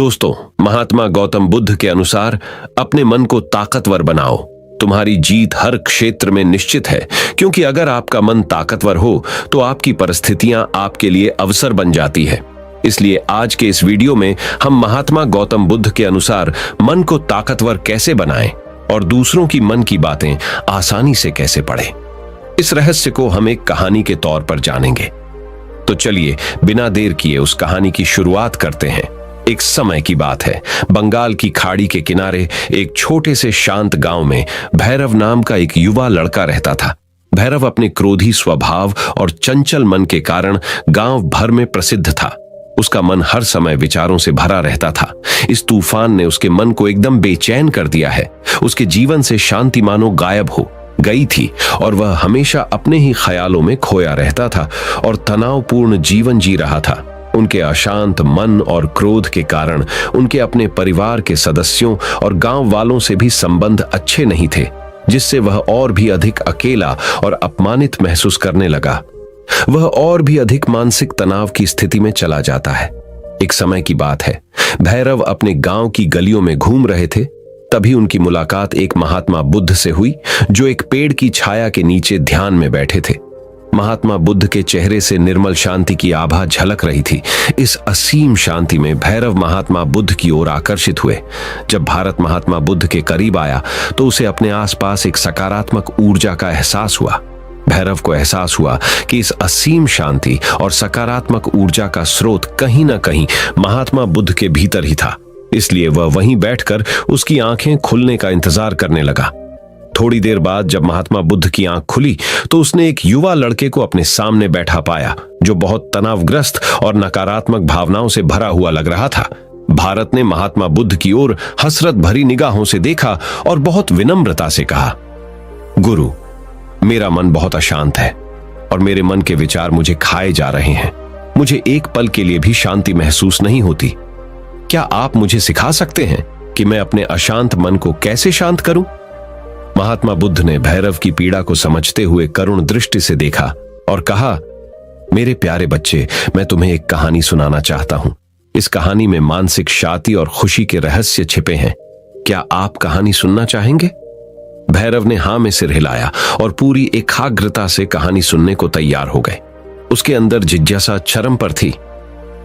दोस्तों, महात्मा गौतम बुद्ध के अनुसार अपने मन को ताकतवर बनाओ। तुम्हारी जीत हर क्षेत्र में निश्चित है, क्योंकि अगर आपका मन ताकतवर हो तो आपकी परिस्थितियां आपके लिए अवसर बन जाती है। इसलिए आज के इस वीडियो में हम महात्मा गौतम बुद्ध के अनुसार मन को ताकतवर कैसे बनाएं और दूसरों की मन की बातें आसानी से कैसे पढ़ें। इस रहस्य को हम एक कहानी के तौर पर जानेंगे। तो चलिए बिना देर किए उस कहानी की शुरुआत करते हैं। एक समय की बात है, बंगाल की खाड़ी के किनारे एक छोटे से शांत गांव में भैरव नाम का एक युवा लड़का रहता था। भैरव अपने क्रोधी स्वभाव और चंचल मन के कारण गांव भर में प्रसिद्ध था। उसका मन हर समय विचारों से भरा रहता था। इस तूफान ने उसके मन को एकदम बेचैन कर दिया है। उसके जीवन से शांति मानो गायब हो गई थी और वह हमेशा अपने ही ख्यालों में खोया रहता था और तनावपूर्ण जीवन जी रहा था। उनके अशांत मन और क्रोध के कारण उनके अपने परिवार के सदस्यों और गांव वालों से भी संबंध अच्छे नहीं थे, जिससे वह और भी अधिक अकेला और अपमानित महसूस करने लगा। वह और भी अधिक मानसिक तनाव की स्थिति में चला जाता है। एक समय की बात है, भैरव अपने गांव की गलियों में घूम रहे थे। तभी उनकी मुलाकात एक महात्मा बुद्ध से हुई, जो एक पेड़ की छाया के नीचे ध्यान में बैठे थे। महात्मा बुद्ध के चेहरे से निर्मल शांति की आभा झलक रही थी। इस असीम शांति में भैरव महात्मा बुद्ध की ओर आकर्षित हुए। जब भारत महात्मा बुद्ध के करीब आया तो उसे अपने आसपास एक सकारात्मक ऊर्जा का एहसास हुआ। भैरव को एहसास हुआ कि इस असीम शांति और सकारात्मक ऊर्जा का स्रोत कहीं ना कहीं महात्मा बुद्ध के भीतर ही था। इसलिए वह वहीं बैठकर उसकी आंखें खुलने का इंतजार करने लगा। थोड़ी देर बाद जब महात्मा बुद्ध की आंख खुली तो उसने एक युवा लड़के को अपने सामने बैठा पाया, जो बहुत तनावग्रस्त और नकारात्मक भावनाओं से भरा हुआ लग रहा था। भारत ने महात्मा बुद्ध की ओर हसरत भरी निगाहों से देखा और बहुत विनम्रता से कहा, गुरु, मेरा मन बहुत अशांत है और मेरे मन के विचार मुझे खाए जा रहे हैं। मुझे एक पल के लिए भी शांति महसूस नहीं होती। क्या आप मुझे सिखा सकते हैं कि मैं अपने अशांत मन को कैसे शांत करूं? महात्मा बुद्ध ने भैरव की पीड़ा को समझते हुए करुण दृष्टि से देखा और कहा, मेरे प्यारे बच्चे, मैं तुम्हें एक कहानी सुनाना चाहता हूं। इस कहानी में मानसिक शांति और खुशी के रहस्य छिपे हैं। क्या आप कहानी सुनना चाहेंगे? भैरव ने हां में सिर हिलाया और पूरी एकाग्रता से कहानी सुनने को तैयार हो गए। उसके अंदर जिज्ञासा चरम पर थी।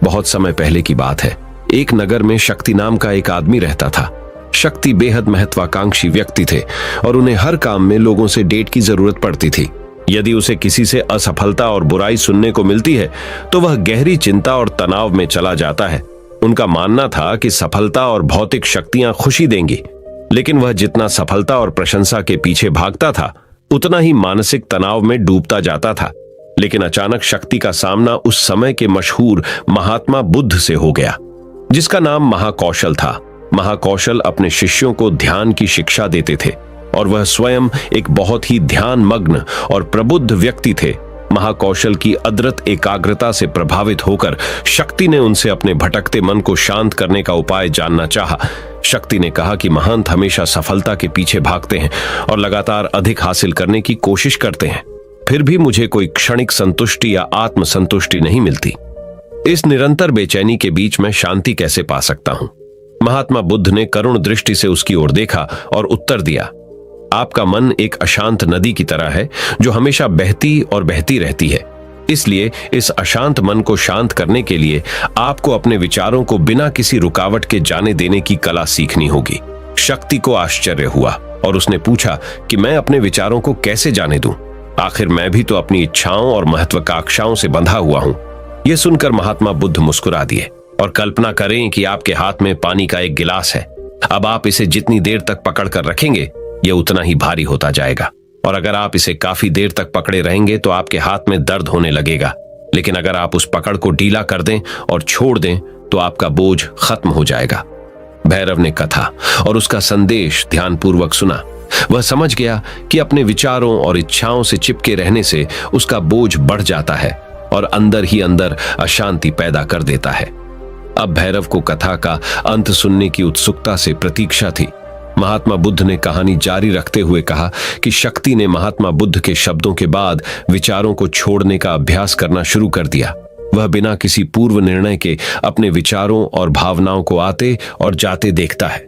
बहुत समय पहले की बात है, एक नगर में शक्ति नाम का एक आदमी रहता था। शक्ति बेहद महत्वाकांक्षी व्यक्ति थे और उन्हें हर काम में लोगों से डेट की जरूरत पड़ती थी। यदि उसे किसी से असफलता और बुराई सुनने को मिलती है तो वह गहरी चिंता और तनाव में चला जाता है। उनका मानना था कि सफलता और भौतिक शक्तियां खुशी देंगी, लेकिन वह जितना सफलता और प्रशंसा के पीछे भागता था, उतना ही मानसिक तनाव में डूबता जाता था। लेकिन अचानक शक्ति का सामना उस समय के मशहूर महात्मा बुद्ध से हो गया, जिसका नाम महाकौशल था। महाकौशल अपने शिष्यों को ध्यान की शिक्षा देते थे और वह स्वयं एक बहुत ही ध्यान मग्न और प्रबुद्ध व्यक्ति थे। महाकौशल की अद्भुत एकाग्रता से प्रभावित होकर शक्ति ने उनसे अपने भटकते मन को शांत करने का उपाय जानना चाहा। शक्ति ने कहा कि महंत हमेशा सफलता के पीछे भागते हैं और लगातार अधिक हासिल करने की कोशिश करते हैं, फिर भी मुझे कोई क्षणिक संतुष्टि या आत्मसंतुष्टि नहीं मिलती। इस निरंतर बेचैनी के बीच मैं शांति कैसे पा सकता हूं? महात्मा बुद्ध ने करुण दृष्टि से उसकी ओर देखा और उत्तर दिया, आपका मन एक अशांत नदी की तरह है, जो हमेशा बहती और बहती रहती है। इसलिए इस अशांत मन को शांत करने के लिए आपको अपने विचारों को बिना किसी रुकावट के जाने देने की कला सीखनी होगी। शक्ति को आश्चर्य हुआ और उसने पूछा कि मैं अपने विचारों को कैसे जाने दूं? आखिर मैं भी तो अपनी इच्छाओं और महत्वाकांक्षाओं से बंधा हुआ हूं। यह सुनकर महात्मा बुद्ध मुस्कुरा दिए और कल्पना करें कि आपके हाथ में पानी का एक गिलास है। अब आप इसे जितनी देर तक पकड़ कर रखेंगे, यह उतना ही भारी होता जाएगा, और अगर आप इसे काफी देर तक पकड़े रहेंगे तो आपके हाथ में दर्द होने लगेगा। लेकिन अगर आप उस पकड़ को ढीला कर दें और छोड़ दें तो आपका बोझ खत्म हो जाएगा। भैरव ने कथा और उसका संदेश ध्यानपूर्वक सुना। वह समझ गया कि अपने विचारों और इच्छाओं से चिपके रहने से उसका बोझ बढ़ जाता है और अंदर ही अंदर अशांति पैदा कर देता है। अब भैरव को कथा का अंत सुनने की उत्सुकता से प्रतीक्षा थी। महात्मा बुद्ध ने कहानी जारी रखते हुए कहा कि शक्ति ने महात्मा बुद्ध के शब्दों के बाद विचारों को छोड़ने का अभ्यास करना शुरू कर दिया। वह बिना किसी पूर्व निर्णय के अपने विचारों और भावनाओं को आते और जाते देखता है।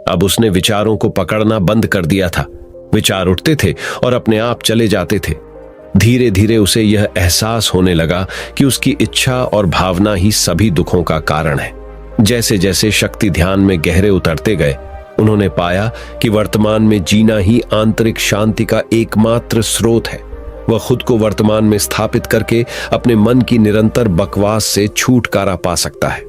अब उसने विचारों को पकड़ना बंद कर दिया था। विचार उठते थे और अपने आप चले जाते थे। धीरे धीरे उसे यह एहसास होने लगा कि उसकी इच्छा और भावना ही सभी दुखों का कारण है। जैसे जैसे शक्ति ध्यान में गहरे उतरते गए, उन्होंने पाया कि वर्तमान में जीना ही आंतरिक शांति का एकमात्र स्रोत है। वह खुद को वर्तमान में स्थापित करके अपने मन की निरंतर बकवास से छुटकारा पा सकता है।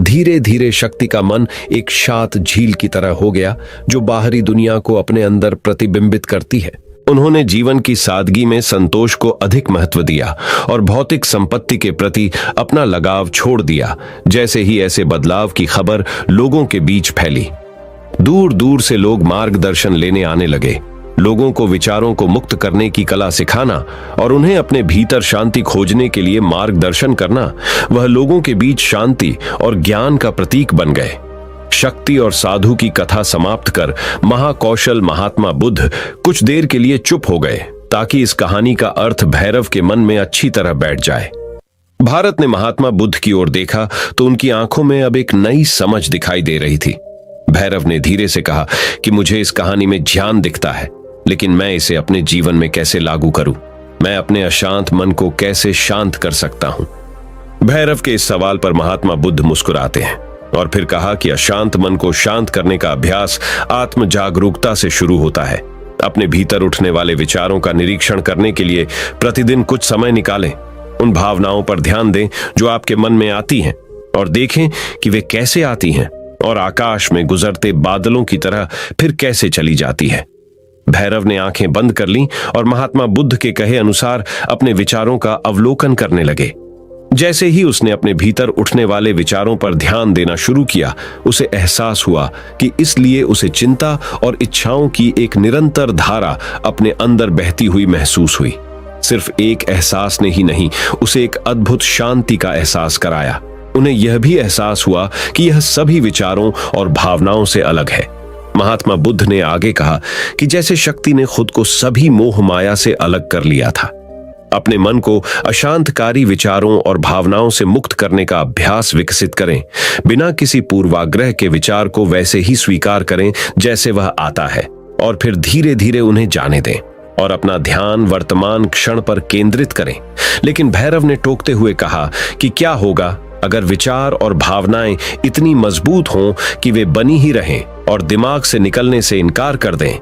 धीरे धीरे शक्ति का मन एक शांत झील की तरह हो गया, जो बाहरी दुनिया को अपने अंदर प्रतिबिंबित करती है। उन्होंने जीवन की सादगी में संतोष को अधिक महत्व दिया और भौतिक संपत्ति के प्रति अपना लगाव छोड़ दिया। जैसे ही ऐसे बदलाव की खबर लोगों के बीच फैली, दूर दूर से लोग मार्गदर्शन लेने आने लगे। लोगों को विचारों को मुक्त करने की कला सिखाना और उन्हें अपने भीतर शांति खोजने के लिए मार्गदर्शन करना, वह लोगों के बीच शांति और ज्ञान का प्रतीक बन गए। शक्ति और साधु की कथा समाप्त कर महाकौशल महात्मा बुद्ध कुछ देर के लिए चुप हो गए, ताकि इस कहानी का अर्थ भैरव के मन में अच्छी तरह बैठ जाए। भारत ने महात्मा बुद्ध की ओर देखा तो उनकी आंखों में अब एक नई समझ दिखाई दे रही थी। भैरव ने धीरे से कहा कि मुझे इस कहानी में ज्ञान दिखता है, लेकिन मैं इसे अपने जीवन में कैसे लागू करूं? मैं अपने अशांत मन को कैसे शांत कर सकता हूं? भैरव के इस सवाल पर महात्मा बुद्ध मुस्कुराते हैं और फिर कहा कि अशांत मन को शांत करने का अभ्यास आत्म जागरूकता से शुरू होता है। अपने भीतर उठने वाले विचारों का निरीक्षण करने के लिए प्रतिदिन कुछ समय निकालें। उन भावनाओं पर ध्यान दें जो आपके मन में आती हैं और देखें कि वे कैसे आती हैं और आकाश में गुजरते बादलों की तरह फिर कैसे चली जाती है। भैरव ने आंखें बंद कर लीं और महात्मा बुद्ध के कहे अनुसार अपने विचारों का अवलोकन करने लगे। जैसे ही उसने अपने भीतर उठने वाले विचारों पर ध्यान देना शुरू किया, उसे एहसास हुआ कि इसलिए उसे चिंता और इच्छाओं की एक निरंतर धारा अपने अंदर बहती हुई महसूस हुई। सिर्फ एक एहसास ने ही नहीं, उसे एक अद्भुत शांति का एहसास कराया। उन्हें यह भी एहसास हुआ कि यह सभी विचारों और भावनाओं से अलग है। महात्मा बुद्ध ने आगे कहा कि जैसे शक्ति ने खुद को सभी मोह माया से अलग कर लिया था, अपने मन को अशांतकारी विचारों और भावनाओं से मुक्त करने का अभ्यास विकसित करें। बिना किसी पूर्वाग्रह के विचार को वैसे ही स्वीकार करें जैसे वह आता है, और फिर धीरे धीरे उन्हें जाने दें और अपना ध्यान वर्तमान क्षण पर केंद्रित करें। लेकिन भैरव ने टोकते हुए कहा कि क्या होगा अगर विचार और भावनाएं इतनी मजबूत हों कि वे बनी ही रहें और दिमाग से निकलने से इनकार कर दें?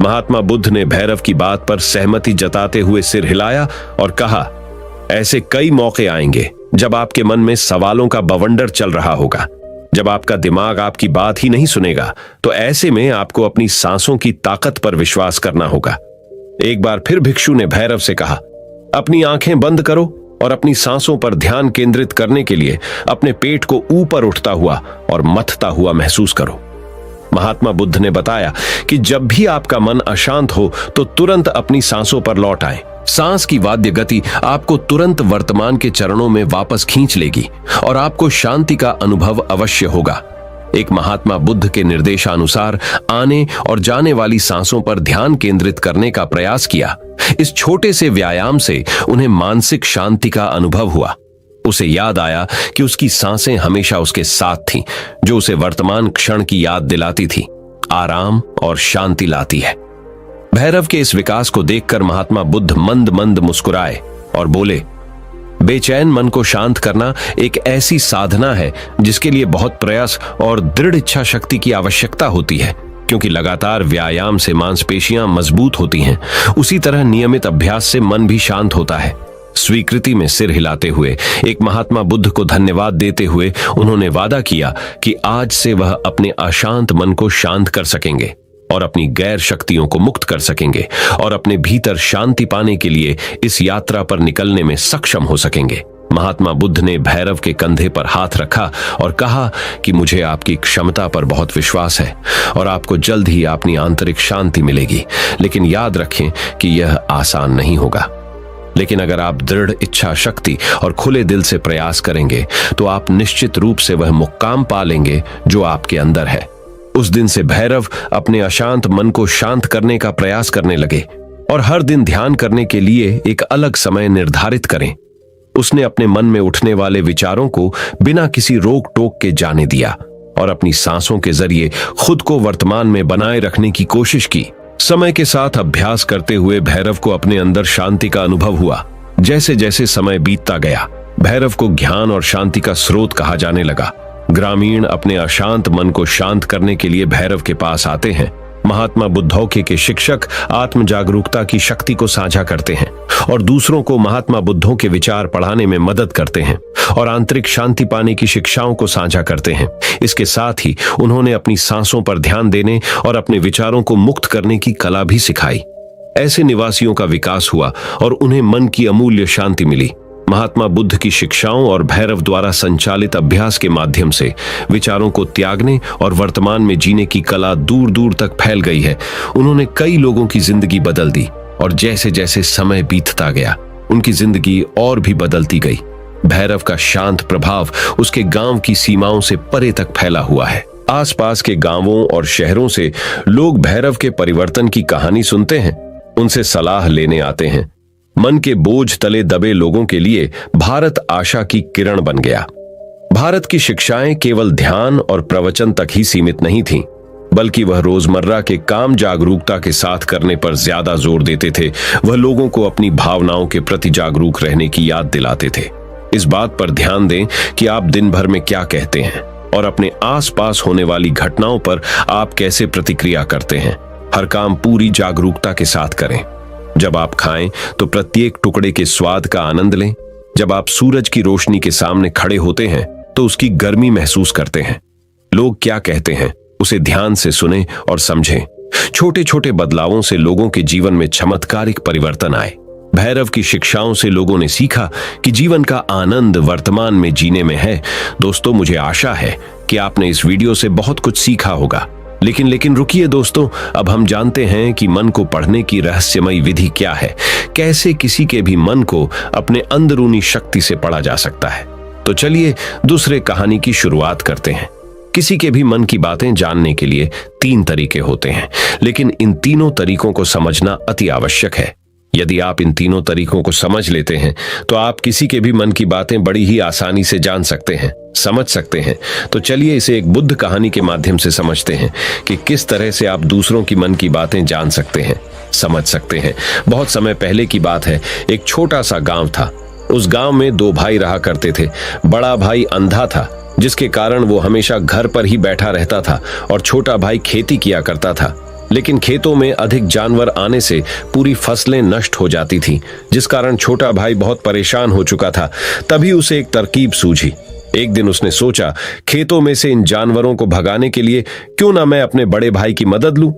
महात्मा बुद्ध ने भैरव की बात पर सहमति जताते हुए सिर हिलाया और कहा, ऐसे कई मौके आएंगे जब आपके मन में सवालों का बवंडर चल रहा होगा, जब आपका दिमाग आपकी बात ही नहीं सुनेगा। तो ऐसे में आपको अपनी सांसों की ताकत पर विश्वास करना होगा। एक बार फिर भिक्षु ने भैरव से कहा, अपनी आंखें बंद करो और अपनी सांसों पर ध्यान केंद्रित करने के लिए अपने पेट को ऊपर उठता हुआ और मथता हुआ महसूस करो। महात्मा बुद्ध ने बताया कि जब भी आपका मन अशांत हो तो तुरंत अपनी सांसों पर लौट आए। सांस की वाद्य गति आपको तुरंत वर्तमान के चरणों में वापस खींच लेगी और आपको शांति का अनुभव अवश्य होगा। एक महात्मा बुद्ध के निर्देशानुसार आने और जाने वाली सांसों पर ध्यान केंद्रित करने का प्रयास किया। इस छोटे से व्यायाम से उन्हें मानसिक शांति का अनुभव हुआ। उसे याद आया कि उसकी सांसें हमेशा उसके साथ थीं, जो उसे वर्तमान क्षण की याद दिलाती थी, आराम और शांति लाती है। भैरव के इस विकास को देखकर महात्मा बुद्ध मंद मंद मुस्कुराए और बोले, बेचैन मन को शांत करना एक ऐसी साधना है जिसके लिए बहुत प्रयास और दृढ़ इच्छा शक्ति की आवश्यकता होती है। क्योंकि लगातार व्यायाम से मांसपेशियां मजबूत होती हैं, उसी तरह नियमित अभ्यास से मन भी शांत होता है। स्वीकृति में सिर हिलाते हुए एक महात्मा बुद्ध को धन्यवाद देते हुए उन्होंने वादा किया कि आज से वह अपने अशांत मन को शांत कर सकेंगे और अपनी गैर शक्तियों को मुक्त कर सकेंगे और अपने भीतर शांति पाने के लिए इस यात्रा पर निकलने में सक्षम हो सकेंगे। महात्मा बुद्ध ने भैरव के कंधे पर हाथ रखा और कहा कि मुझे आपकी क्षमता पर बहुत विश्वास है और आपको जल्द ही अपनी आंतरिक शांति मिलेगी। लेकिन याद रखें कि यह आसान नहीं होगा। लेकिन अगर आप दृढ़ इच्छा शक्ति और खुले दिल से प्रयास करेंगे तो आप निश्चित रूप से वह मुक्काम पा लेंगे जो आपके अंदर है। उस दिन से भैरव अपने अशांत मन को शांत करने का प्रयास करने लगे और हर दिन ध्यान करने के लिए एक अलग समय निर्धारित करें। उसने अपने मन में उठने वाले विचारों को बिना किसी रोक टोक के जाने दिया और अपनी सांसों के जरिए खुद को वर्तमान में बनाए रखने की कोशिश की। समय के साथ अभ्यास करते हुए भैरव को अपने अंदर शांति का अनुभव हुआ। जैसे जैसे समय बीतता गया, भैरव को ज्ञान और शांति का स्रोत कहा जाने लगा। ग्रामीण अपने अशांत मन को शांत करने के लिए भैरव के पास आते हैं। महात्मा बुद्धौके के शिक्षक आत्म जागरूकता की शक्ति को साझा करते हैं और दूसरों को महात्मा बुद्धों के विचार पढ़ाने में मदद करते हैं और आंतरिक शांति पाने की शिक्षाओं को साझा करते हैं। इसके साथ ही उन्होंने अपनी सांसों पर ध्यान देने और अपने विचारों को मुक्त करने की कला भी सिखाई। ऐसे निवासियों का विकास हुआ और उन्हें मन की अमूल्य शांति मिली। महात्मा बुद्ध की शिक्षाओं और भैरव द्वारा संचालित अभ्यास के माध्यम से विचारों को त्यागने और वर्तमान में जीने की कला दूर दूर तक फैल गई है। उन्होंने कई लोगों की जिंदगी बदल दी और जैसे जैसे समय बीतता गया, उनकी जिंदगी और भी बदलती गई। भैरव का शांत प्रभाव उसके गांव की सीमाओं से परे तक फैला हुआ है। आसपास के गांवों और शहरों से लोग भैरव के परिवर्तन की कहानी सुनते हैं, उनसे सलाह लेने आते हैं। मन के बोझ तले दबे लोगों के लिए भारत आशा की किरण बन गया। भारत की शिक्षाएं केवल ध्यान और प्रवचन तक ही सीमित नहीं थीं, बल्कि वह रोजमर्रा के काम जागरूकता के साथ करने पर ज्यादा जोर देते थे। वह लोगों को अपनी भावनाओं के प्रति जागरूक रहने की याद दिलाते थे। इस बात पर ध्यान दें कि आप दिन भर में क्या कहते हैं और अपने आसपास होने वाली घटनाओं पर आप कैसे प्रतिक्रिया करते हैं। हर काम पूरी जागरूकता के साथ करें। जब आप खाएं तो प्रत्येक टुकड़े के स्वाद का आनंद लें। जब आप सूरज की रोशनी के सामने खड़े होते हैं तो उसकी गर्मी महसूस करते हैं। लोग क्या कहते हैं उसे ध्यान से सुनें और समझें। छोटे छोटे बदलावों से लोगों के जीवन में चमत्कारिक परिवर्तन आए। भैरव की शिक्षाओं से लोगों ने सीखा कि जीवन का आनंद वर्तमान में जीने में है। दोस्तों, मुझे आशा है कि आपने इस वीडियो से बहुत कुछ सीखा होगा। लेकिन रुकिए दोस्तों, अब हम जानते हैं कि मन को पढ़ने की रहस्यमयी विधि क्या है। कैसे किसी के भी मन को अपने अंदरूनी शक्ति से पढ़ा जा सकता है। तो चलिए दूसरे कहानी की शुरुआत करते हैं। किसी के भी मन की बातें जानने के लिए 3 तरीके होते हैं, लेकिन इन तीनों तरीकों को समझना अति आवश्यक है। यदि आप इन तीनों तरीकों को समझ लेते हैं तो आप किसी के भी मन की बातें बड़ी ही आसानी से जान सकते हैं, समझ सकते हैं। तो चलिए इसे एक बुद्ध कहानी के माध्यम से समझते हैं कि किस तरह से आप दूसरों की मन की बातें जान सकते हैं, समझ सकते हैं। बहुत समय पहले की बात है। एक छोटा सा गांव था। उस गांव में 2 भाई रहा करते थे। बड़ा भाई अंधा था, जिसके कारण वो हमेशा घर पर ही बैठा रहता था और छोटा भाई खेती किया करता था। लेकिन खेतों में अधिक जानवर आने से पूरी फसलें नष्ट हो जाती थीं, जिस कारण छोटा भाई बहुत परेशान हो चुका था। तभी उसे एक तरकीब सूझी। एक दिन उसने सोचा, खेतों में से इन जानवरों को भगाने के लिए क्यों ना मैं अपने बड़े भाई की मदद लूं।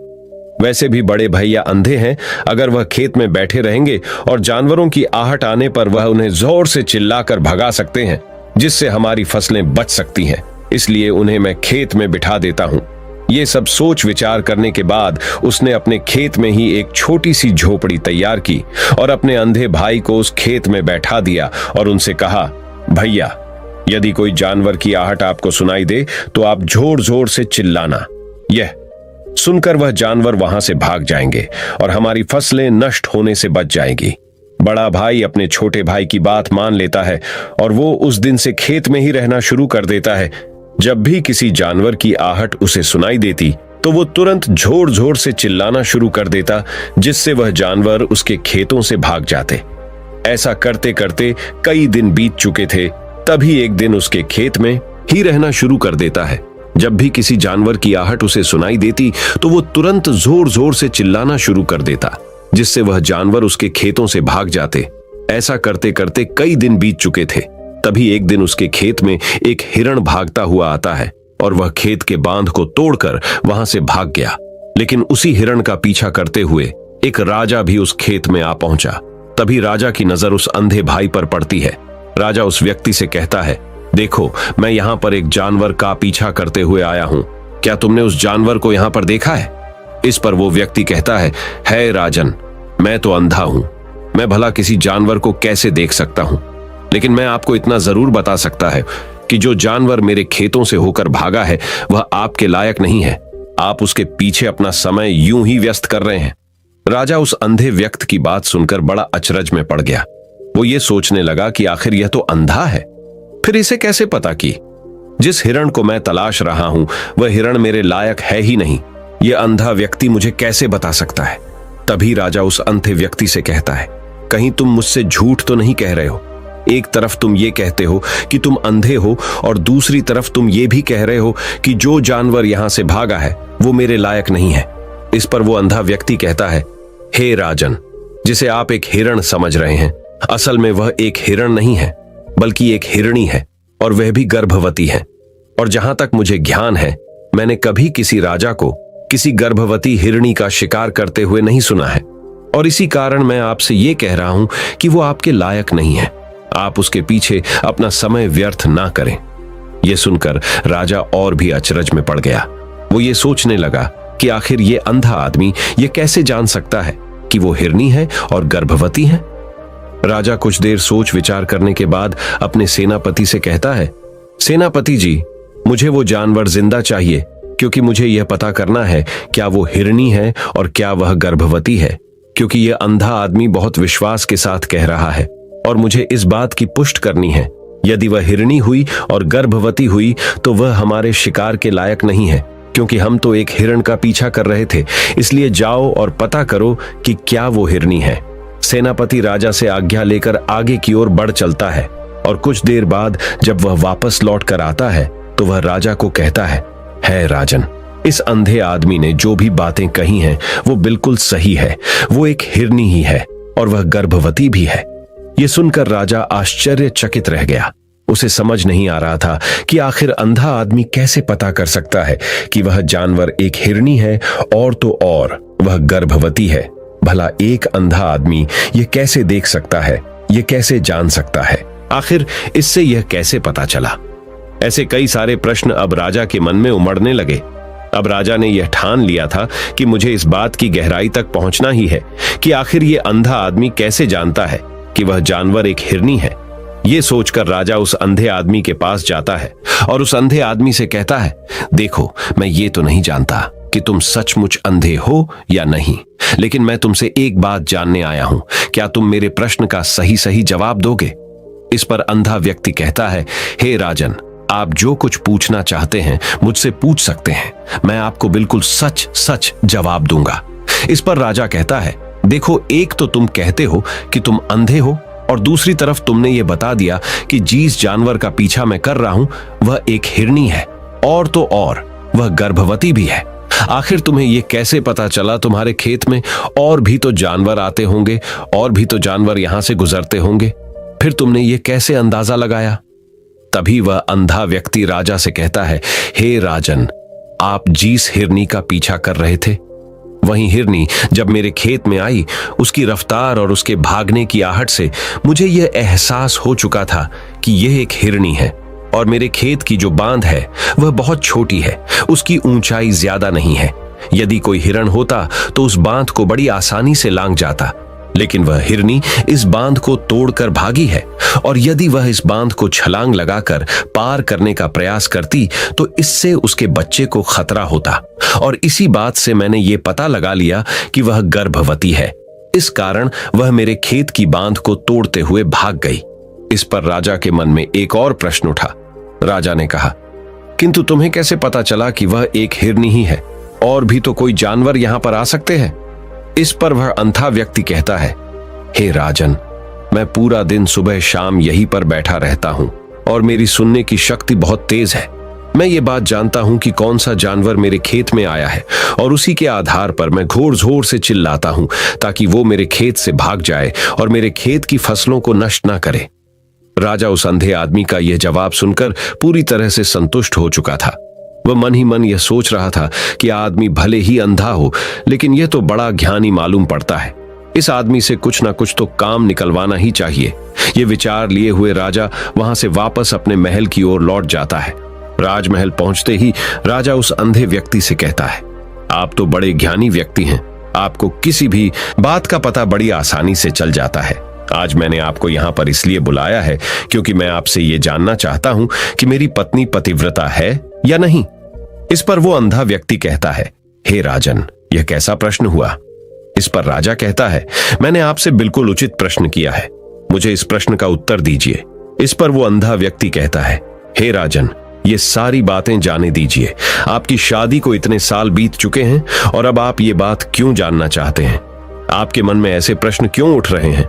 वैसे भी बड़े भैया अंधे हैं। अगर वह खेत में बैठे रहेंगे और जानवरों की आहट आने पर वह उन्हें जोर से चिल्लाकर भगा सकते हैं, जिससे हमारी फसलें बच सकती हैं। इसलिए उन्हें मैं खेत में बिठा देता हूं। ये सब सोच विचार करने के बाद उसने अपने खेत में ही एक छोटी सी झोपड़ी तैयार की और अपने अंधे भाई को उस खेत में बैठा दिया और उनसे कहा, भैया, यदि कोई जानवर की आहट आपको सुनाई दे तो आप जोर जोर से चिल्लाना। यह सुनकर वह जानवर वहां से भाग जाएंगे और हमारी फसलें नष्ट होने से बच जाएंगी। बड़ा भाई अपने छोटे भाई की बात मान लेता है और वो उस दिन से खेत में ही रहना शुरू कर देता है। जब भी किसी जानवर की आहट उसे सुनाई देती तो वो तुरंत जोर जोर से चिल्लाना शुरू कर देता, जिससे वह जानवर उसके खेतों से भाग जाते। ऐसा करते करते कई दिन बीत चुके थे। तभी एक दिन उसके खेत में ही रहना शुरू कर देता है। जब भी किसी जानवर की आहट उसे सुनाई देती तो वो तुरंत जोर जोर से चिल्लाना शुरू कर देता, जिससे वह जानवर उसके खेतों से भाग जाते। ऐसा करते करते कई दिन बीत चुके थे। तभी एक दिन उसके खेत में एक हिरण भागता हुआ आता है और वह खेत के बांध को तोड़कर वहां से भाग गया। लेकिन उसी हिरण का पीछा करते हुए एक राजा भी उस खेत में आ पहुंचा। तभी राजा की नजर उस अंधे भाई पर पड़ती है। राजा उस व्यक्ति से कहता है, देखो, मैं यहाँ पर एक जानवर का पीछा करते हुए आया हूँ। क्या तुमने उस जानवर को यहाँ पर देखा है? इस पर वो व्यक्ति कहता है राजन, मैं तो अंधा हूं। मैं भला किसी जानवर को कैसे देख सकता हूं? लेकिन मैं आपको इतना जरूर बता सकता है कि जो जानवर मेरे खेतों से होकर भागा है वह आपके लायक नहीं है। आप उसके पीछे अपना समय यूं ही व्यस्त कर रहे हैं। राजा उस अंधे व्यक्ति की बात सुनकर बड़ा अचरज में पड़ गया। वो ये सोचने लगा कि आखिर यह तो अंधा है, फिर इसे कैसे पता कि जिस हिरण को मैं तलाश रहा हूं वह हिरण मेरे लायक है ही नहीं। यह अंधा व्यक्ति मुझे कैसे बता सकता है। तभी राजा उस अंधे व्यक्ति से कहता है, कहीं तुम मुझसे झूठ तो नहीं कह रहे हो। एक तरफ तुम ये कहते हो कि तुम अंधे हो और दूसरी तरफ तुम ये भी कह रहे हो कि जो जानवर यहां से भागा है वो मेरे लायक नहीं है। इस पर वो अंधा व्यक्ति कहता है, हे राजन, जिसे आप एक हिरण समझ रहे हैं, असल में वह एक हिरण नहीं है बल्कि एक हिरणी है, और वह भी गर्भवती है। और जहां तक मुझे ज्ञान है, मैंने कभी किसी राजा को किसी गर्भवती हिरणी का शिकार करते हुए नहीं सुना है, और इसी कारण मैं आपसे ये कह रहा हूं कि वो आपके लायक नहीं है। आप उसके पीछे अपना समय व्यर्थ ना करें। यह सुनकर राजा और भी अचरज में पड़ गया। वो ये सोचने लगा कि आखिर ये अंधा आदमी ये कैसे जान सकता है कि वो हिरणी है और गर्भवती है। राजा कुछ देर सोच विचार करने के बाद अपने सेनापति से कहता है, सेनापति जी, मुझे वो जानवर जिंदा चाहिए, क्योंकि मुझे यह पता करना है क्या वो हिरणी है और क्या वह गर्भवती है, क्योंकि यह अंधा आदमी बहुत विश्वास के साथ कह रहा है और मुझे इस बात की पुष्टि करनी है। यदि वह हिरणी हुई और गर्भवती हुई तो वह हमारे शिकार के लायक नहीं है, क्योंकि हम तो एक हिरण का पीछा कर रहे थे। इसलिए जाओ और पता करो कि क्या वो हिरणी है। सेनापति राजा से आज्ञा लेकर आगे की ओर बढ़ चलता है, और कुछ देर बाद जब वह वापस लौट कर आता है तो वह राजा को कहता है राजन, इस अंधे आदमी ने जो भी बातें कही हैं वो बिल्कुल सही है। वो एक हिरणी ही है और वह गर्भवती भी है। ये सुनकर राजा आश्चर्यचकित रह गया। उसे समझ नहीं आ रहा था कि आखिर अंधा आदमी कैसे पता कर सकता है कि वह जानवर एक हिरणी है और तो और वह गर्भवती है। भला एक अंधा आदमी ये कैसे देख सकता है, ये कैसे जान सकता है, आखिर इससे यह कैसे पता चला। ऐसे कई सारे प्रश्न अब राजा के मन में उमड़ने लगे। अब राजा ने यह ठान लिया था कि मुझे इस बात की गहराई तक पहुंचना ही है कि आखिर ये अंधा आदमी कैसे जानता है कि वह जानवर एक हिरणी है। ये सोचकर राजा उस अंधे आदमी के पास जाता है और उस अंधे आदमी से कहता है, देखो, मैं ये तो नहीं जानता कि तुम सचमुच अंधे हो या नहीं, लेकिन मैं तुमसे एक बात जानने आया हूं। क्या तुम मेरे प्रश्न का सही सही जवाब दोगे? इस पर अंधा व्यक्ति कहता है, हे राजन, आप जो कुछ पूछना चाहते हैं मुझसे पूछ सकते हैं। मैं आपको बिल्कुल सच सच जवाब दूंगा। इस पर राजा कहता है, देखो, एक तो तुम कहते हो कि तुम अंधे हो और दूसरी तरफ तुमने ये बता दिया कि जिस जानवर का पीछा मैं कर रहा हूं वह एक हिरणी है और तो और वह गर्भवती भी है। आखिर तुम्हें यह कैसे पता चला? तुम्हारे खेत में और भी तो जानवर आते होंगे और भी तो जानवर यहां से गुजरते होंगे, फिर तुमने ये कैसे अंदाजा लगाया? तभी वह अंधा व्यक्ति राजा से कहता है, हे राजन, आप जिस हिरनी का पीछा कर रहे थे वही हिरनी जब मेरे खेत में आई, उसकी रफ्तार और उसके भागने की आहट से मुझे यह एहसास हो चुका था कि यह एक हिरनी है। और मेरे खेत की जो बांध है वह बहुत छोटी है, उसकी ऊंचाई ज्यादा नहीं है। यदि कोई हिरण होता तो उस बांध को बड़ी आसानी से लांघ जाता, लेकिन वह हिरनी इस बांध को तोड़कर भागी है, और यदि वह इस बांध को छलांग लगाकर पार करने का प्रयास करती तो इससे उसके बच्चे को खतरा होता। और इसी बात से मैंने ये पता लगा लिया कि वह गर्भवती है। इस कारण वह मेरे खेत की बांध को तोड़ते हुए भाग गई। इस पर राजा के मन में एक और प्रश्न उठा। राजा ने कहा, किंतु तुम्हें कैसे पता चला कि वह एक हिरनी ही है? और भी तो कोई जानवर यहां पर आ सकते हैं। इस पर वह अंधा व्यक्ति कहता है, हे राजन, मैं पूरा दिन सुबह शाम यहीं पर बैठा रहता हूं और मेरी सुनने की शक्ति बहुत तेज है। मैं ये बात जानता हूं कि कौन सा जानवर मेरे खेत में आया है, और उसी के आधार पर मैं घोर जोर से चिल्लाता हूं ताकि वो मेरे खेत से भाग जाए और मेरे खेत की फसलों को नष्ट ना करे। राजा उस अंधे आदमी का यह जवाब सुनकर पूरी तरह से संतुष्ट हो चुका था। वह मन ही मन यह सोच रहा था कि आदमी भले ही अंधा हो, लेकिन यह तो बड़ा ज्ञानी मालूम पड़ता है। इस आदमी से कुछ ना कुछ तो काम निकलवाना ही चाहिए। ये विचार लिए हुए राजा वहां से वापस अपने महल की ओर लौट जाता है। राजमहल पहुंचते ही राजा उस अंधे व्यक्ति से कहता है, आप तो बड़े ज्ञानी व्यक्ति हैं, आपको किसी भी बात का पता बड़ी आसानी से चल जाता है। आज मैंने आपको यहाँ पर इसलिए बुलाया है क्योंकि मैं आपसे ये जानना चाहता हूँ कि मेरी पत्नी पतिव्रता है या नहीं। इस पर वो अंधा व्यक्ति कहता है, हे राजन, यह कैसा प्रश्न हुआ? इस पर राजा कहता है, मैंने आपसे बिल्कुल उचित प्रश्न किया है। मुझे इस प्रश्न का उत्तर दीजिए। इस पर वो अंधा व्यक्ति कहता है, हे राजन, ये सारी बातें जाने दीजिए। आपकी शादी को इतने साल बीत चुके हैं और अब आप ये बात क्यों जानना चाहते हैं? आपके मन में ऐसे प्रश्न क्यों उठ रहे हैं?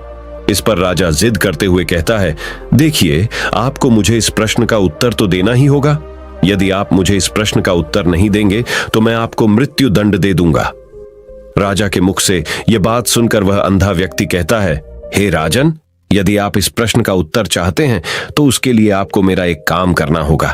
इस पर राजा जिद करते हुए कहता है, देखिए, आपको मुझे इस प्रश्न का उत्तर तो देना ही होगा। यदि आप मुझे इस प्रश्न का उत्तर नहीं देंगे तो मैं आपको मृत्यु दंड दे दूंगा। राजा के मुख से यह बात सुनकर वह अंधा व्यक्ति कहता है, हे राजन, यदि आप इस प्रश्न का उत्तर चाहते हैं तो उसके लिए आपको मेरा एक काम करना होगा।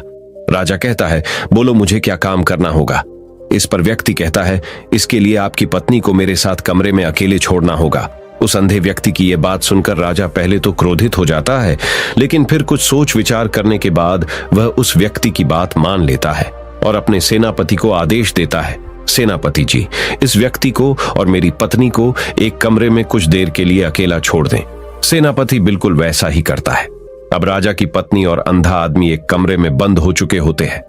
राजा कहता है, बोलो, मुझे क्या काम करना होगा? इस पर व्यक्ति कहता है, इसके लिए आपकी पत्नी को मेरे साथ कमरे में अकेले छोड़ना होगा। उस अंधे व्यक्ति की यह बात सुनकर राजा पहले तो क्रोधित हो जाता है, लेकिन फिर कुछ सोच विचार करने के बाद वह उस व्यक्ति की बात मान लेता है और अपने सेनापति को आदेश देता है, सेनापति जी, इस व्यक्ति को और मेरी पत्नी को एक कमरे में कुछ देर के लिए अकेला छोड़ दें। सेनापति बिल्कुल वैसा ही करता है। अब राजा की पत्नी और अंधा आदमी एक कमरे में बंद हो चुके होते हैं।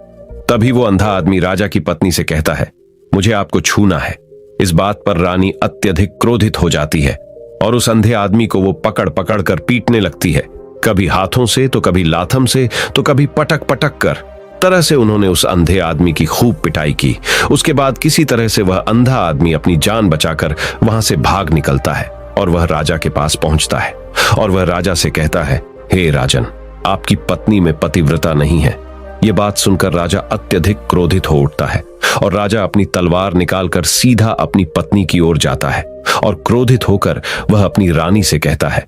तभी वो अंधा आदमी राजा की पत्नी से कहता है, मुझे आपको छूना है। इस बात पर रानी अत्यधिक क्रोधित हो जाती है और उस अंधे आदमी को वो पकड़ पकड़ कर पीटने लगती है, कभी हाथों से तो कभी लाथम से तो कभी पटक पटक कर। तरह से उन्होंने उस अंधे आदमी की खूब पिटाई की। उसके बाद किसी तरह से वह अंधा आदमी अपनी जान बचाकर वहां से भाग निकलता है और वह राजा के पास पहुंचता है और वह राजा से कहता है, हे राजन, आपकी पत्नी में पतिव्रता नहीं है। यह बात सुनकर राजा अत्यधिक क्रोधित हो उठता है और राजा अपनी तलवार निकालकर सीधा अपनी पत्नी की ओर जाता है और क्रोधित होकर वह अपनी रानी से कहता है,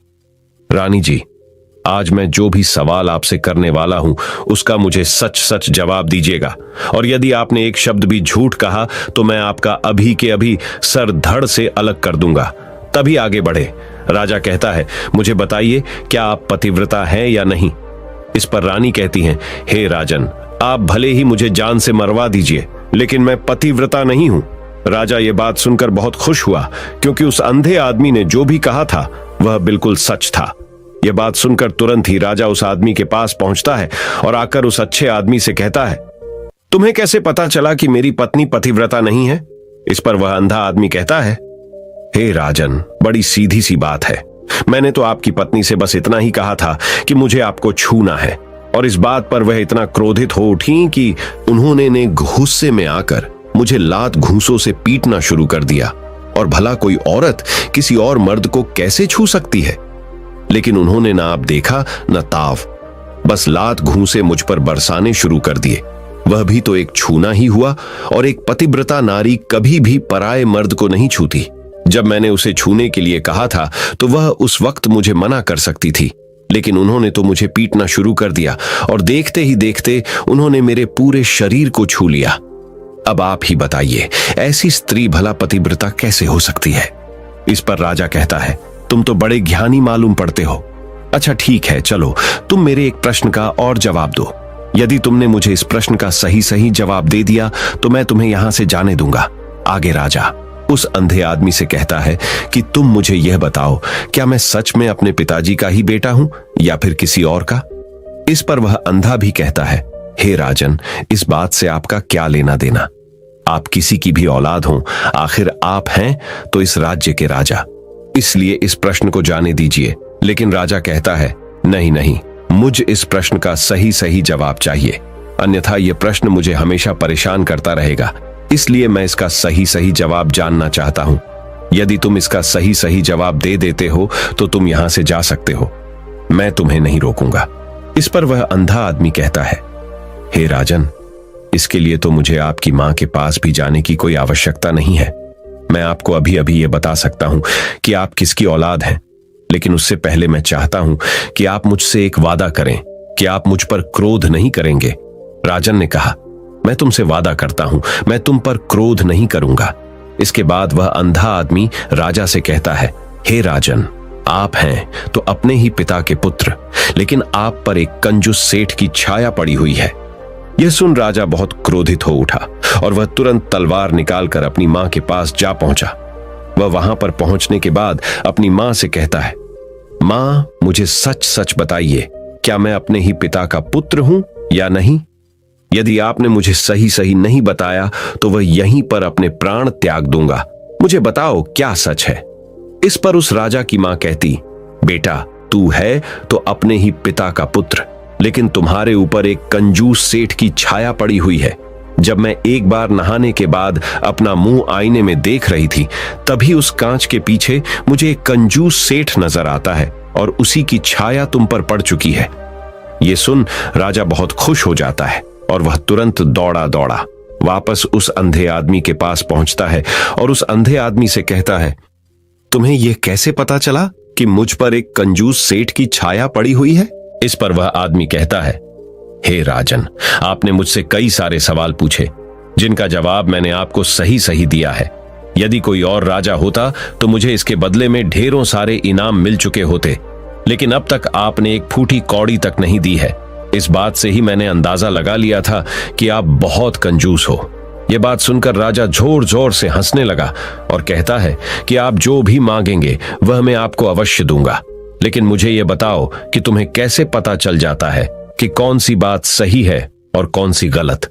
रानी जी, आज मैं जो भी सवाल आपसे करने वाला हूं उसका मुझे सच सच जवाब दीजिएगा, और यदि आपने एक शब्द भी झूठ कहा तो मैं आपका अभी के अभी सर धड़ से अलग कर दूंगा, तभी आगे बढ़े। राजा कहता है, मुझे बताइए, क्या आप पतिव्रता हैं या नहीं? इस पर रानी कहती है, हे राजन, आप भले ही मुझे जान से मरवा दीजिए, लेकिन मैं पतिव्रता नहीं हूं। राजा ये बात सुनकर बहुत खुश हुआ, क्योंकि उस अंधे आदमी ने जो भी कहा था वह बिल्कुल सच था। यह बात सुनकर तुरंत ही राजा उस आदमी के पास पहुंचता है और आकर उस अच्छे आदमी से कहता है, तुम्हें कैसे पता चला कि मेरी पत्नी पतिव्रता नहीं है? इस पर वह अंधा आदमी कहता है, हे राजन, बड़ी सीधी सी बात है। मैंने तो आपकी पत्नी से बस इतना ही कहा था कि मुझे आपको छूना है, और इस बात पर वह इतना क्रोधित हो उठी कि उन्होंने गुस्से में आकर मुझे लात घूंसों से पीटना शुरू कर दिया। और भला कोई औरत किसी और मर्द को कैसे छू सकती है? लेकिन उन्होंने ना आप देखा न ताव, बस लात घूंसे मुझ पर बरसाने शुरू कर दिए। वह भी तो एक छूना ही हुआ, और एक पतिव्रता नारी कभी भी पराये मर्द को नहीं छूती। जब मैंने उसे छूने के लिए कहा था तो वह उस वक्त मुझे मना कर सकती थी, लेकिन उन्होंने तो मुझे पीटना शुरू कर दिया और देखते ही देखते उन्होंने मेरे पूरे शरीर को छू लिया। अब आप ही बताइए, ऐसी स्त्री भला पतिव्रता कैसे हो सकती है? इस पर राजा कहता है, तुम तो बड़े ज्ञानी मालूम पड़ते हो। अच्छा ठीक है, चलो तुम मेरे एक प्रश्न का और जवाब दो। यदि तुमने मुझे इस प्रश्न का सही सही जवाब दे दिया तो मैं तुम्हें यहां से जाने दूंगा। आगे राजा उस अंधे आदमी से कहता है कि तुम मुझे यह बताओ, क्या मैं सच में अपने पिताजी का ही बेटा हूं या फिर किसी और का? इस पर वह अंधा भी कहता है, हे राजन, इस बात से आपका क्या लेना देना? आप किसी की भी औलाद हों, आखिर आप हैं तो इस राज्य के राजा, इसलिए इस प्रश्न को जाने दीजिए। लेकिन राजा कहता है, नहीं नहीं, मुझ इस प्रश्न का सही सही जवाब चाहिए, अन्यथा यह प्रश्न मुझे हमेशा परेशान करता रहेगा, इसलिए मैं इसका सही सही जवाब जानना चाहता हूं। यदि तुम इसका सही सही जवाब दे देते हो तो तुम यहां से जा सकते हो, मैं तुम्हें नहीं रोकूंगा। इस पर वह अंधा आदमी कहता है, हे राजन, इसके लिए तो मुझे आपकी मां के पास भी जाने की कोई आवश्यकता नहीं है। मैं आपको अभी अभी यह बता सकता हूं कि आप किसकी औलाद हैं, लेकिन उससे पहले मैं चाहता हूं कि आप मुझसे एक वादा करें कि आप मुझ पर क्रोध नहीं करेंगे। राजन ने कहा, मैं तुमसे वादा करता हूं, मैं तुम पर क्रोध नहीं करूंगा। इसके बाद वह अंधा आदमी राजा से कहता है, हे राजन, आप हैं तो अपने ही पिता के पुत्र, लेकिन आप पर एक कंजूस सेठ की छाया पड़ी हुई है। यह सुन राजा बहुत क्रोधित हो उठा और वह तुरंत तलवार निकालकर अपनी मां के पास जा पहुंचा। वह वहां पर पहुंचने के बाद अपनी मां से कहता है, मां, मुझे सच सच बताइए, क्या मैं अपने ही पिता का पुत्र हूं या नहीं? यदि आपने मुझे सही सही नहीं बताया तो वह यहीं पर अपने प्राण त्याग दूंगा। मुझे बताओ क्या सच है? इस पर उस राजा की मां कहती, बेटा, तू है तो अपने ही पिता का पुत्र, लेकिन तुम्हारे ऊपर एक कंजूस सेठ की छाया पड़ी हुई है। जब मैं एक बार नहाने के बाद अपना मुंह आईने में देख रही थी, तभी उस कांच के पीछे मुझे एक कंजूस सेठ नजर आता है और उसी की छाया तुम पर पड़ चुकी है। ये सुन राजा बहुत खुश हो जाता है और वह तुरंत दौड़ा दौड़ा वापस उस अंधे आदमी के पास पहुंचता है और उस अंधे आदमी से कहता है, तुम्हें यह कैसे पता चला कि मुझ पर एक कंजूस सेठ की छाया पड़ी हुई है? इस पर वह आदमी कहता है, हे राजन, आपने मुझसे कई सारे सवाल पूछे जिनका जवाब मैंने आपको सही सही दिया है। यदि कोई और राजा होता तो मुझे इसके बदले में ढेरों सारे इनाम मिल चुके होते, लेकिन अब तक आपने एक फूटी कौड़ी तक नहीं दी है। इस बात से ही मैंने अंदाजा लगा लिया था कि आप बहुत कंजूस हो। यह बात सुनकर राजा जोर जोर से हंसने लगा और कहता है कि आप जो भी मांगेंगे वह मैं आपको अवश्य दूंगा, लेकिन मुझे यह बताओ कि तुम्हें कैसे पता चल जाता है कि कौन सी बात सही है और कौन सी गलत?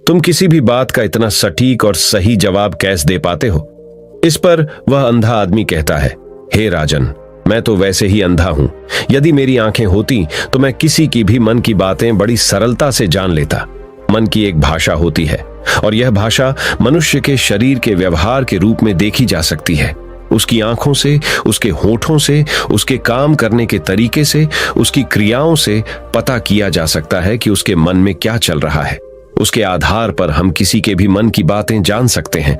तुम किसी भी बात का इतना सटीक और सही जवाब कैसे दे पाते हो? इस पर वह अंधा आदमी कहता है, हे राजन, मैं तो वैसे ही अंधा हूं। यदि मेरी आंखें होती तो मैं किसी की भी मन की बातें बड़ी सरलता से जान लेता। मन की एक भाषा होती है और यह भाषा मनुष्य के शरीर के व्यवहार के रूप में देखी जा सकती है। उसकी आंखों से, उसके होठों से, उसके काम करने के तरीके से, उसकी क्रियाओं से पता किया जा सकता है कि उसके मन में क्या चल रहा है। उसके आधार पर हम किसी के भी मन की बातें जान सकते हैं।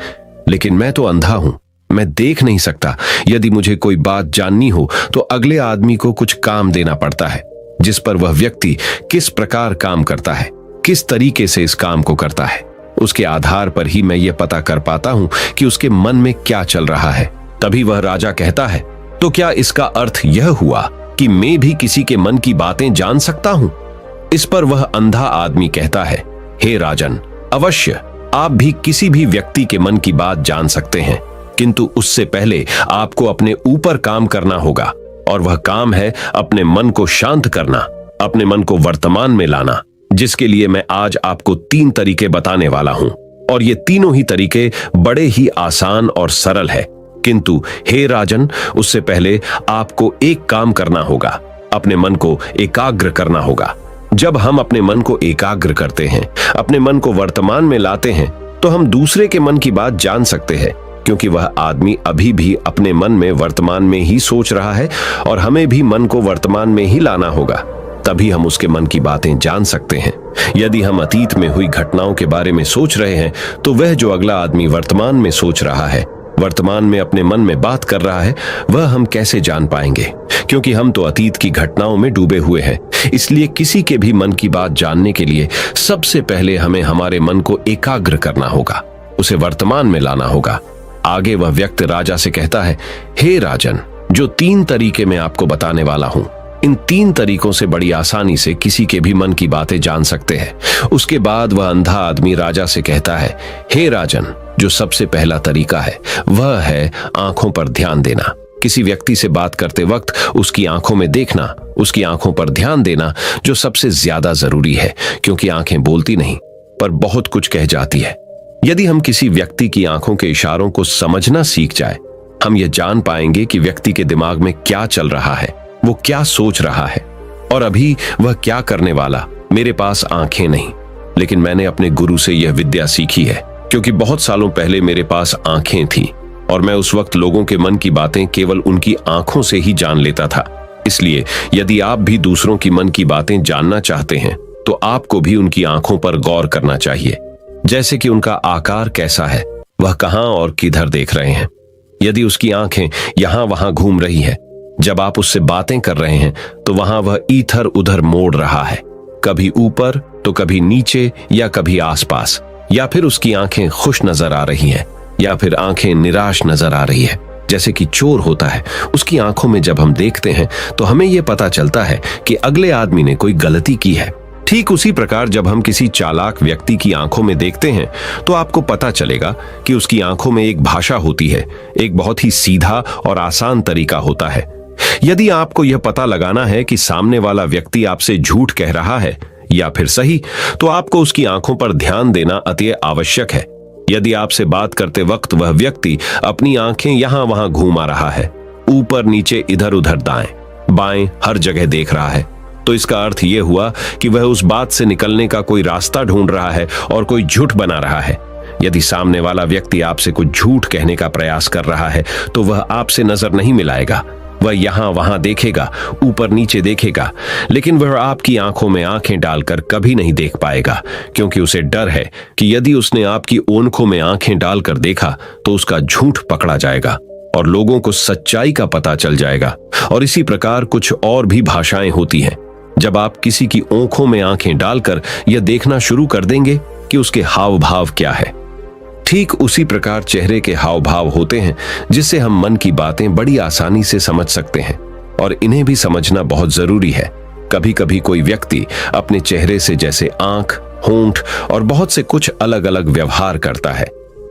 लेकिन मैं तो अंधा हूं, मैं देख नहीं सकता। यदि मुझे कोई बात जाननी हो तो अगले आदमी को कुछ काम देना पड़ता है, जिस पर वह व्यक्ति किस प्रकार काम करता है, किस तरीके से इस काम को करता है, उसके आधार पर ही मैं यह पता कर पाता हूं कि उसके मन में क्या चल रहा है। तभी वह राजा कहता है, तो क्या इसका अर्थ यह हुआ कि मैं भी किसी के मन की बातें जान सकता हूं? इस पर वह अंधा आदमी कहता है, हे राजन, अवश्य आप भी किसी भी व्यक्ति के मन की बात जान सकते हैं, किंतु उससे पहले आपको अपने ऊपर काम करना होगा, और वह काम है अपने मन को शांत करना, अपने मन को वर्तमान में लाना, जिसके लिए मैं आज आपको 3 तरीके बताने वाला हूं। और ये तीनों ही तरीके बड़े ही आसान और सरल है। किंतु हे राजन, उससे पहले आपको एक काम करना होगा, अपने मन को एकाग्र करना होगा। जब हम अपने मन को एकाग्र करते हैं, अपने मन को वर्तमान में लाते हैं, तो हम दूसरे के मन की बात जान सकते हैं, क्योंकि वह आदमी अभी भी अपने मन में वर्तमान में ही सोच रहा है और हमें भी मन को वर्तमान में ही लाना होगा, तभी हम उसके मन की बातें जान सकते हैं। यदि हम अतीत में हुई घटनाओं के बारे में सोच रहे हैं, तो वह जो अगला आदमी वर्तमान में सोच रहा है, वर्तमान में अपने मन में बात कर रहा है, वह हम कैसे जान पाएंगे? क्योंकि हम तो अतीत की घटनाओं में डूबे हुए हैं। इसलिए किसी के भी मन की बात जानने के लिए सबसे पहले हमें हमारे मन को एकाग्र करना होगा, उसे वर्तमान में लाना होगा। आगे वह व्यक्ति राजा से कहता है, हे राजन, जो 3 तरीके मैं आपको बताने वाला हूं, इन 3 तरीकों से बड़ी आसानी से किसी के भी मन की बातें जान सकते हैं। उसके बाद वह अंधा आदमी राजा से कहता है, हे राजन, जो सबसे पहला तरीका है वह है आंखों पर ध्यान देना। किसी व्यक्ति से बात करते वक्त उसकी आंखों में देखना, उसकी आंखों पर ध्यान देना, जो सबसे ज्यादा जरूरी है, क्योंकि आंखें बोलती नहीं पर बहुत कुछ कह जाती है। यदि हम किसी व्यक्ति की आंखों के इशारों को समझना सीख जाए, हम यह जान पाएंगे कि व्यक्ति के दिमाग में क्या चल रहा है, वो क्या सोच रहा है और अभी वह क्या करने वाला। मेरे पास आंखें नहीं, लेकिन मैंने अपने गुरु से यह विद्या सीखी है, क्योंकि बहुत सालों पहले मेरे पास आंखें थीं और मैं उस वक्त लोगों के मन की बातें केवल उनकी आंखों से ही जान लेता था। इसलिए यदि आप भी दूसरों की मन की बातें जानना चाहते हैं, तो आपको भी उनकी आंखों पर गौर करना चाहिए, जैसे कि उनका आकार कैसा है, वह कहां और किधर देख रहे हैं। यदि उसकी आंखें यहां वहां घूम रही है, जब आप उससे बातें कर रहे हैं, तो वहां वह इधर उधर मोड़ रहा है, कभी ऊपर तो कभी नीचे या कभी आसपास, या फिर उसकी आंखें खुश नजर आ रही हैं या फिर आंखें निराश नजर आ रही है, जैसे कि चोर होता है। उसकी आंखों में जब हम देखते हैं तो हमें यह पता चलता है कि अगले आदमी ने कोई गलती की है। ठीक उसी प्रकार जब हम किसी चालाक व्यक्ति की आंखों में देखते हैं, तो आपको पता चलेगा कि उसकी आंखों में एक भाषा होती है, एक बहुत ही सीधा और आसान तरीका होता है। यदि आपको यह पता लगाना है कि सामने वाला व्यक्ति आपसे झूठ कह रहा है या फिर सही, तो आपको उसकी आंखों पर ध्यान देना अति आवश्यक है। यदि आपसे बात करते वक्त वह व्यक्ति अपनी आंखें यहां वहां घुमा रहा है, ऊपर नीचे इधर उधर दाएं, बाएं, हर जगह देख रहा है। तो इसका अर्थ यह हुआ कि वह उस बात से निकलने का कोई रास्ता ढूंढ रहा है और कोई झूठ बना रहा है। यदि सामने वाला व्यक्ति आपसे कुछ झूठ कहने का प्रयास कर रहा है तो वह आपसे नजर नहीं मिलाएगा। वह यहां वहां देखेगा, ऊपर नीचे देखेगा, लेकिन वह आपकी आंखों में आंखें डालकर कभी नहीं देख पाएगा, क्योंकि उसे डर है कि यदि उसने आपकी ओंखों में आंखें डालकर देखा तो उसका झूठ पकड़ा जाएगा और लोगों को सच्चाई का पता चल जाएगा। और इसी प्रकार कुछ और भी भाषाएं होती हैं। जब आप किसी की आंखों में आंखें डालकर यह देखना शुरू कर देंगे कि उसके हाव भाव क्या है, ठीक उसी प्रकार चेहरे के हाव भाव होते हैं जिससे हम मन की बातें बड़ी आसानी से समझ सकते हैं। और इन्हें भी समझना बहुत जरूरी है। कभी कभी कोई व्यक्ति अपने चेहरे से जैसे आंख, होंठ और बहुत से कुछ अलग अलग व्यवहार करता है।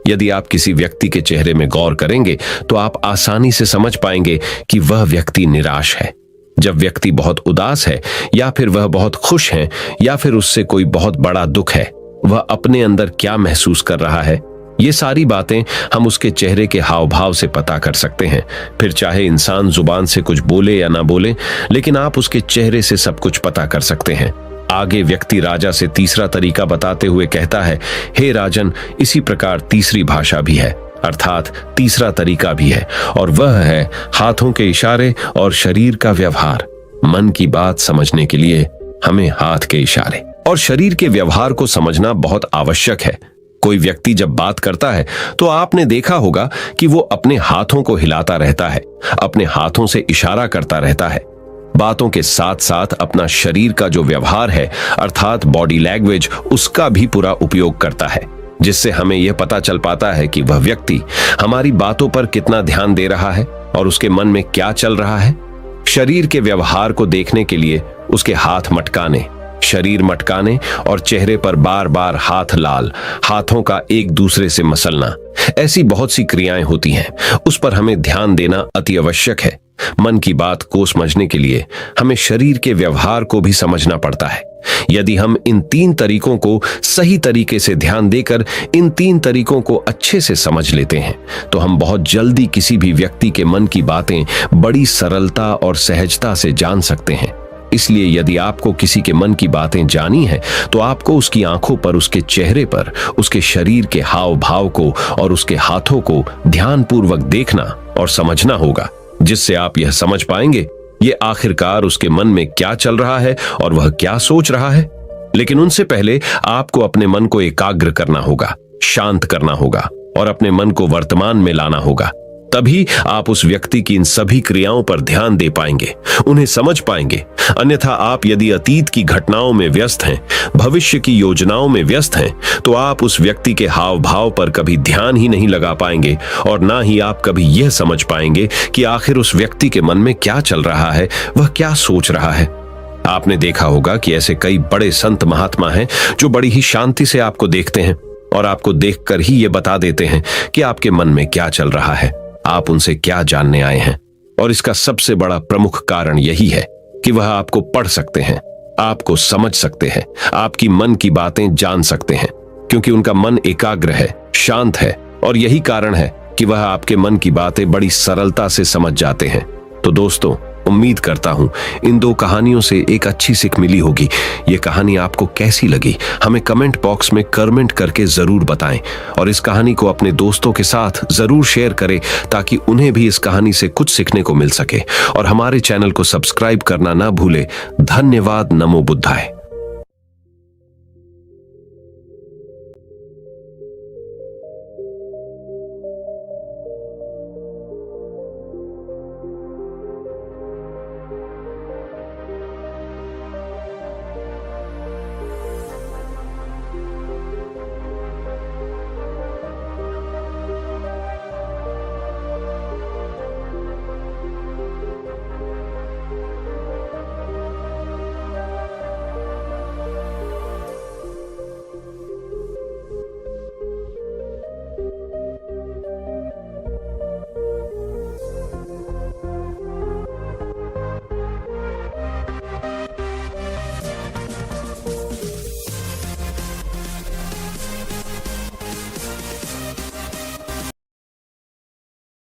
यदि आप किसी व्यक्ति के चेहरे में गौर करेंगे तो आप आसानी से समझ पाएंगे कि वह व्यक्ति निराश है। जब व्यक्ति बहुत उदास है या फिर वह बहुत खुश है या फिर उससे कोई बहुत बड़ा दुख है, वह अपने अंदर क्या महसूस कर रहा है, ये सारी बातें हम उसके चेहरे के हाव भाव से पता कर सकते हैं। फिर चाहे इंसान जुबान से कुछ बोले या ना बोले, लेकिन आप उसके चेहरे से सब कुछ पता कर सकते हैं। आगे व्यक्ति राजा से तीसरा तरीका बताते हुए कहता है, हे राजन, इसी प्रकार तीसरी भाषा भी है, अर्थात तीसरा तरीका भी है, और वह है हाथों के इशारे और शरीर का व्यवहार। मन की बात समझने के लिए हमें हाथ के इशारे और शरीर के व्यवहार को समझना बहुत आवश्यक है। कोई व्यक्ति जब बात करता है तो आपने देखा होगा कि वो अपने हाथों को हिलाता रहता है, अपने हाथों से इशारा करता रहता है। बातों के साथ साथ अपना शरीर का जो व्यवहार है अर्थात बॉडी लैंग्वेज, उसका भी पूरा उपयोग करता है, जिससे हमें यह पता चल पाता है कि वह व्यक्ति हमारी बातों पर कितना ध्यान दे रहा है और उसके मन में क्या चल रहा है। शरीर के व्यवहार को देखने के लिए उसके हाथ मटकाने, शरीर मटकाने और चेहरे पर बार बार हाथ लाल, हाथों का एक दूसरे से मसलना, ऐसी बहुत सी क्रियाएं होती हैं। उस पर हमें ध्यान देना अति आवश्यक है। मन की बात को समझने के लिए हमें शरीर के व्यवहार को भी समझना पड़ता है। यदि हम इन तीन तरीकों को सही तरीके से ध्यान देकर इन तीन तरीकों को अच्छे से समझ लेते हैं तो हम बहुत जल्दी किसी भी व्यक्ति के मन की बातें बड़ी सरलता और सहजता से जान सकते हैं। इसलिए यदि आपको किसी के मन की बातें जानी है तो आपको उसकी आंखों पर, उसके चेहरे पर, उसके शरीर के हाव भाव को और उसके हाथों को ध्यानपूर्वक देखना और समझना होगा, जिससे आप यह समझ पाएंगे ये आखिरकार उसके मन में क्या चल रहा है और वह क्या सोच रहा है। लेकिन उनसे पहले आपको अपने मन को एकाग्र करना होगा, शांत करना होगा और अपने मन को वर्तमान में लाना होगा। तभी आप उस व्यक्ति की इन सभी क्रियाओं पर ध्यान दे पाएंगे, उन्हें समझ पाएंगे। अन्यथा आप यदि अतीत की घटनाओं में व्यस्त हैं, भविष्य की योजनाओं में व्यस्त हैं, तो आप उस व्यक्ति के हाव भाव पर कभी ध्यान ही नहीं लगा पाएंगे और ना ही आप कभी यह समझ पाएंगे कि आखिर उस व्यक्ति के मन में क्या चल रहा है, वह क्या सोच रहा है। आपने देखा होगा कि ऐसे कई बड़े संत महात्मा हैं जो बड़ी ही शांति से आपको देखते हैं और आपको देखकर ही ये बता देते हैं कि आपके मन में क्या चल रहा है, आप उनसे क्या जानने आए हैं। और इसका सबसे बड़ा प्रमुख कारण यही है कि वह आपको पढ़ सकते हैं, आपको समझ सकते हैं, आपकी मन की बातें जान सकते हैं, क्योंकि उनका मन एकाग्र है, शांत है और यही कारण है कि वह आपके मन की बातें बड़ी सरलता से समझ जाते हैं। तो दोस्तों, उम्मीद करता हूं इन दो कहानियों से एक अच्छी सीख मिली होगी। ये कहानी आपको कैसी लगी हमें कमेंट बॉक्स में कमेंट करके जरूर बताएं और इस कहानी को अपने दोस्तों के साथ जरूर शेयर करें ताकि उन्हें भी इस कहानी से कुछ सीखने को मिल सके। और हमारे चैनल को सब्सक्राइब करना ना भूले। धन्यवाद। नमो बुद्धाय।